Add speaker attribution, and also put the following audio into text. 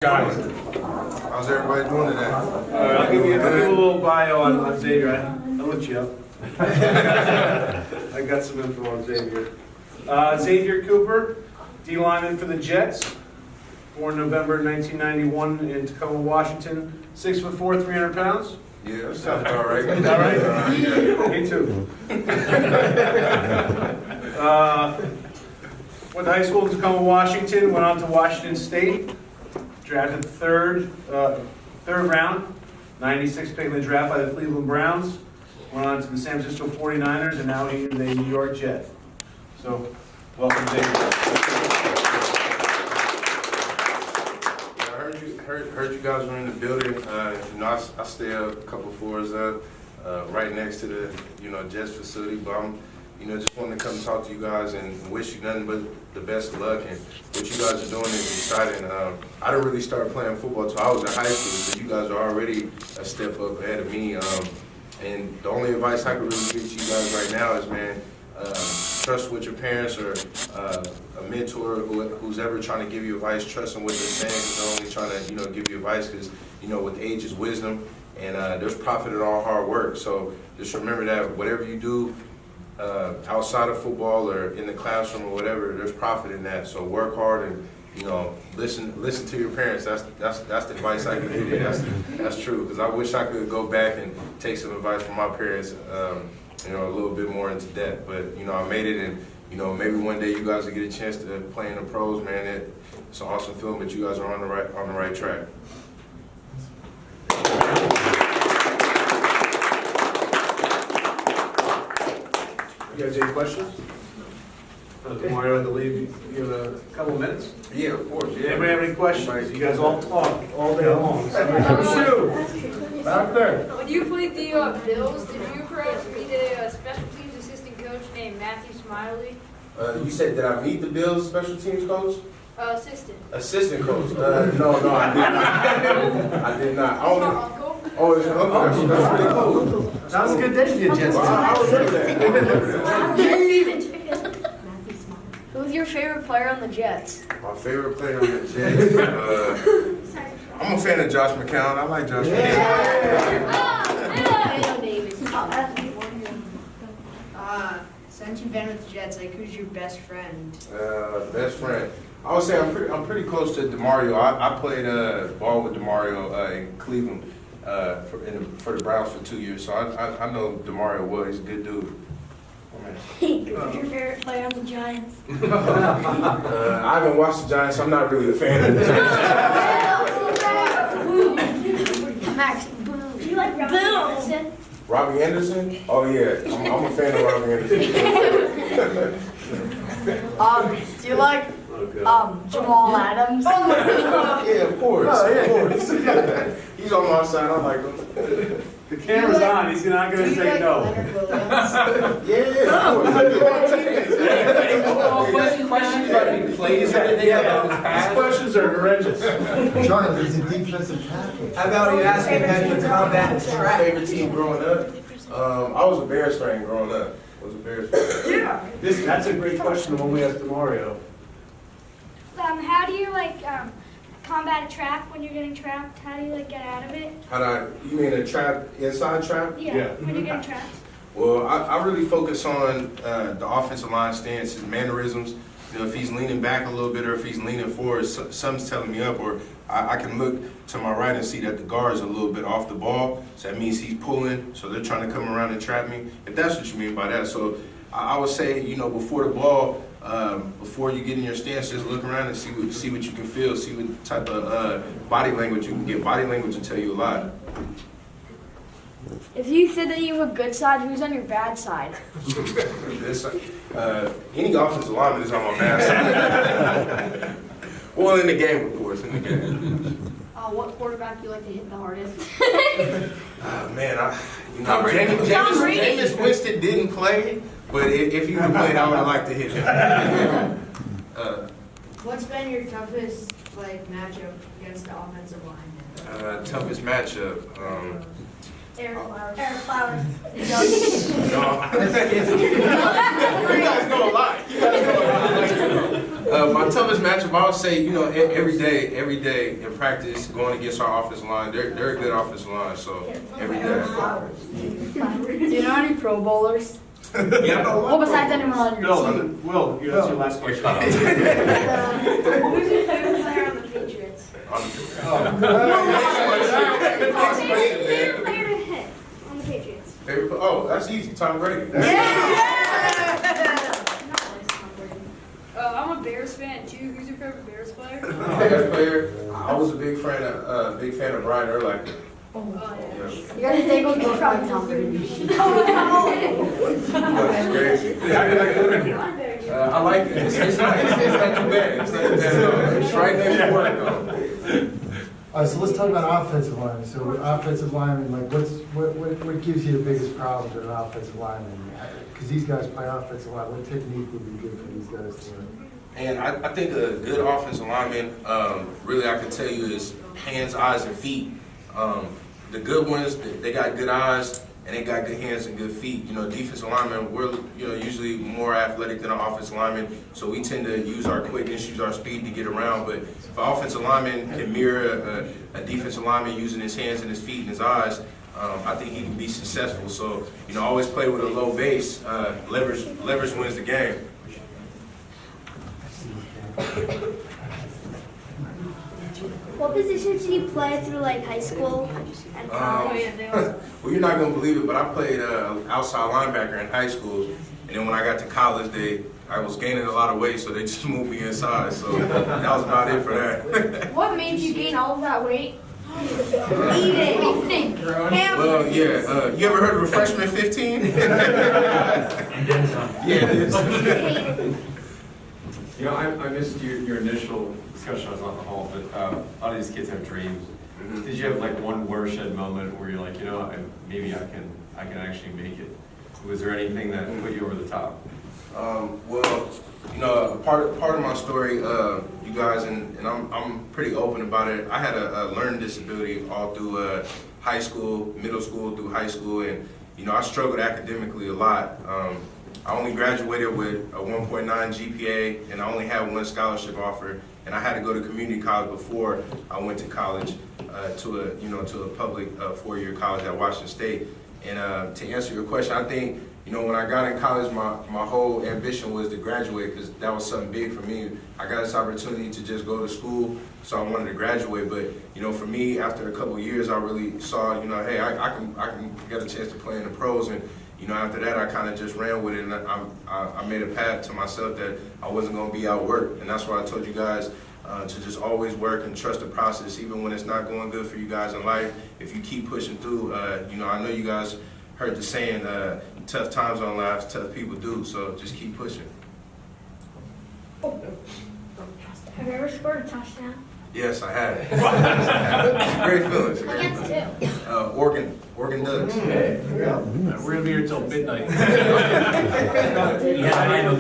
Speaker 1: Guys,
Speaker 2: how's everybody doing today?
Speaker 1: I'll give you a little bio on Xavier. I looked you up. I got some info on Xavier. Xavier Cooper, D lineman for the Jets. Born November 1991 in Tacoma, Washington. 6'4", 300 pounds.
Speaker 2: Yeah, that sounds about right.
Speaker 1: Is that right?
Speaker 2: Yeah.
Speaker 1: Me too. Went to high school in Tacoma, Washington. Went on to Washington State. Drafted third round, 96 pick in the draft by the Cleveland Browns. Went on to the San Francisco 49ers, and now he's a New York Jet. So, welcome, Xavier.
Speaker 2: Heard you guys were in the building. I stay a couple floors up, right next to the Jets facility. But I'm just wanting to come talk to you guys and wish you nothing but the best of luck. And what you guys are doing is exciting. I didn't really start playing football until I was in high school, so you guys are already a step up ahead of me. And the only advice I could really give to you guys right now is, man, trust what your parents or a mentor who's ever trying to give you advice. Trust in what they're saying, because they're only trying to give you advice because with age is wisdom, and there's profit in all hard work. So just remember that whatever you do outside of football or in the classroom or whatever, there's profit in that. So work hard and listen to your parents. That's the advice I can give you. That's true, because I wish I could go back and take some advice from my parents. A little bit more into depth, but I made it, and maybe one day you guys will get a chance to play in the pros, man. It's an awesome feeling, but you guys are on the right track.
Speaker 1: You guys any questions? Mario, I believe you have a couple of minutes.
Speaker 2: Yeah, of course. Yeah.
Speaker 1: Anybody have any questions? You guys all talk all day long. Shoot! Back there.
Speaker 3: When you played the Bills, did you perhaps meet a special teams assistant coach named Matthew Smiley?
Speaker 2: You said, did I meet the Bills special teams coach?
Speaker 3: Assistant.
Speaker 2: Assistant coach? No, I did not. I did not.
Speaker 3: Your uncle?
Speaker 2: Oh, it's your uncle. That's pretty cool.
Speaker 1: That was a good day for you, Jets.
Speaker 2: I remember that.
Speaker 3: Who's your favorite player on the Jets?
Speaker 2: My favorite player on the Jets. I'm a fan of Josh McCown. I like Josh
Speaker 3: McCown. Since you've been with the Jets, who's your best friend?
Speaker 2: Best friend. I would say I'm pretty close to DeMario. I played ball with DeMario in Cleveland for the Browns for 2 years, so I know DeMario well. He's a good dude.
Speaker 3: Who's your favorite player on the Giants?
Speaker 2: I haven't watched the Giants. I'm not really a fan of the Giants.
Speaker 3: Max, do you like Robbie Anderson?
Speaker 2: Robbie Anderson? Oh yeah, I'm a fan of Robbie Anderson.
Speaker 3: Do you like Jamal Adams?
Speaker 2: Yeah, of course. Of course. He's on my side. I like him.
Speaker 1: The camera's on. He's not going to say no.
Speaker 2: Yeah,
Speaker 4: Questions about any plays or anything about his
Speaker 1: These
Speaker 4: past?
Speaker 1: questions are horrendous.
Speaker 5: John, he's a defensive tackle.
Speaker 4: How about you ask him how you combat track?
Speaker 2: favorite team growing up? I was a Bears fan growing up.
Speaker 1: That's a great question, the one we asked to Mario.
Speaker 6: How do you combat a trap when you're getting trapped? How do you get out of it?
Speaker 2: You mean a trap, inside trap?
Speaker 1: Yeah.
Speaker 6: When you're getting trapped.
Speaker 2: Well, I really focus on the offensive line stance, his mannerisms. If he's leaning back a little bit or if he's leaning forward, something's telling me up, or I can look to my right and see that the guard's a little bit off the ball. So that means he's pulling, so they're trying to come around and trap me, if that's what you mean by that. So I would say, before the ball, before you get in your stance, just look around and see what you can feel, see what type of body language you can get. Body language will tell you a lot.
Speaker 3: If you said that you have a good side, who's on your bad side?
Speaker 2: Any offensive lineman is on my bad side. Well, in the game, of course, in the game.
Speaker 3: What quarterback do you like to hit the hardest?
Speaker 2: Man, Jameis Winston didn't play, but if he would have played, I would have liked to hit him.
Speaker 3: What's been your toughest matchup against the offensive line?
Speaker 2: Toughest matchup.
Speaker 3: Eric Flowers.
Speaker 2: No. You guys know a lot. My toughest matchup, I would say, every day in practice, going against our offensive line. They're a good offensive line, so every day.
Speaker 7: Do you know any Pro Bowlers?
Speaker 2: Yeah.
Speaker 7: Well, besides anyone on your team?
Speaker 1: Will, that's your last question.
Speaker 6: Who's your favorite player on the Patriots? Favorite player to hit on the Patriots?
Speaker 2: That's easy. Tom Brady.
Speaker 7: I'm a Bears fan too. Who's your favorite Bears player?
Speaker 2: Bears player. I was a big fan of Brian Urlacher. Yeah.
Speaker 7: You gotta take a look from Tom Brady.
Speaker 2: That's crazy. I like it. It's not too bad. It's not too bad at all. It's right next to work though.
Speaker 5: All right, so let's talk about offensive linemen. So offensive linemen, like what gives you the biggest problems with an offensive lineman? Because these guys play offensive line. What technique would be good for these guys to learn?
Speaker 2: And I think a good offensive lineman, really I can tell you, is hands, eyes, and feet. The good ones, they got good eyes and they got good hands and good feet. Defensive linemen, we're usually more athletic than an offensive lineman, so we tend to use our quickness, use our speed to get around. But if an offensive lineman can mirror a defensive lineman using his hands and his feet and his eyes, I think he can be successful. So, always play with a low base. Leverage wins the game.
Speaker 6: What positions did you play through like high school and college?
Speaker 2: Well, you're not gonna believe it, but I played outside linebacker in high school, and then when I got to college, I was gaining a lot of weight, so they just moved me inside. So that was about it for that.
Speaker 3: What made you gain all of that weight?
Speaker 6: Eating.
Speaker 2: Well, yeah. You ever heard of Refreshment 15? Yeah, it is.
Speaker 8: I missed your initial discussion. I was on the hall, but a lot of these kids have dreams. Did you have like one watershed moment where you're like, maybe I can actually make it? Was there anything that put you over the top?
Speaker 2: Well, part of my story, you guys, and I'm pretty open about it. I had a learning disability all through high school, middle school, through high school, and I struggled academically a lot. I only graduated with a 1.9 GPA, and I only had one scholarship offer, and I had to go to community college before I went to college, to a public four-year college at Washington State. And to answer your question, I think when I got in college, my whole ambition was to graduate, because that was something big for me. I got this opportunity to just go to school, so I wanted to graduate. But for me, after a couple of years, I really saw, hey, I can get a chance to play in the pros. And after that, I kind of just ran with it, and I made a path to myself that I wasn't going to be outworked. And that's why I told you guys to just always work and trust the process, even when it's not going good for you guys in life. If you keep pushing through, I know you guys heard the saying, tough times don't last, tough people do. So just keep pushing.
Speaker 6: Have you ever scored a touchdown?
Speaker 2: Yes, I have. It's a great feeling.
Speaker 6: Against who?
Speaker 2: Oregon Ducks.
Speaker 1: We're gonna be here till midnight.
Speaker 9: Yeah, I know.